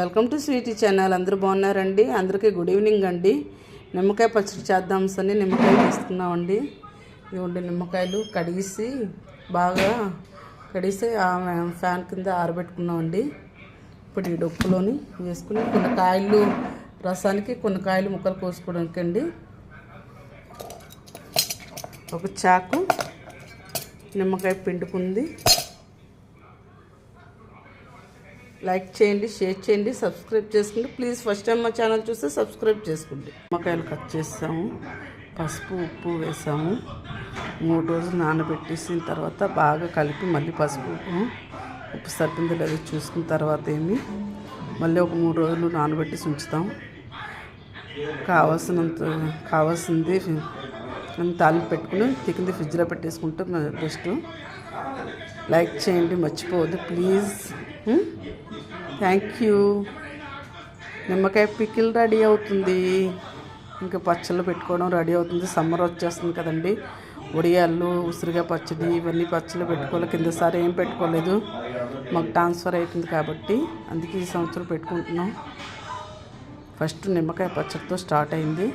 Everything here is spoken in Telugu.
Welcome to Sweety channel. అందరూ బాగున్నారండి? అందరికీ గుడ్ ఈవినింగ్ అండి. నిమ్మకాయ పచ్చడి చేద్దాం సని నిమ్మకాయలు తీసుకున్నామండి. ఇవ్వండి నిమ్మకాయలు బాగా కడిగిసి ఫ్యాన్ కింద ఆరబెట్టుకున్నామండి. ఇప్పుడు ఈ డొక్కులోని వేసుకుని కొన్ని కాయలు రసానికి కొన్ని కాయలు ముక్కలు కోసుకోవడానికి అండి. ఒక చాకు నిమ్మకాయ పిండుకుంది. లైక్ చేయండి, షేర్ చేయండి, సబ్స్క్రైబ్ చేసుకోండి ప్లీజ్. ఫస్ట్ టైం మా ఛానల్ చూస్తే సబ్స్క్రైబ్ చేసుకోండి. నిమ్మకాయలు కట్ చేసాము, పసుపు ఉప్పు వేసాము. 3 రోజులు నానబెట్టేసిన తర్వాత బాగా కలిపి మళ్ళీ పసుపు ఉప్పు సరిపోయిందో లేదో చూసుకున్న తర్వాత మళ్ళీ ఒక 3 రోజులు నానబెట్టేసి ఉంచుతాం. కావాల్సింది తాలింపు పెట్టుకుని తికింది ఫ్రిడ్జ్లో పెట్టేసుకుంటే బెస్ట్. లైక్ చేయండి, మర్చిపోవద్దు ప్లీజ్. Thank you. నిమ్మకాయ పికిల్ రెడీ అవుతుంది. ఇంకా పచ్చళ్ళు పెట్టుకోవడం రెడీ అవుతుంది. సమ్మర్ వచ్చేస్తుంది కదండి. వడియాళ్ళు, ఉసిరికాయ పచ్చడి ఇవన్నీ పచ్చళ్ళు పెట్టుకోవాలి. కిందసారి ఏం పెట్టుకోలేదు, మాకు ట్రాన్స్ఫర్ అవుతుంది కాబట్టి అందుకే ఈ సంవత్సరం పెట్టుకుంటున్నాం. ఫస్ట్ నిమ్మకాయ పచ్చడితో స్టార్ట్ అయింది.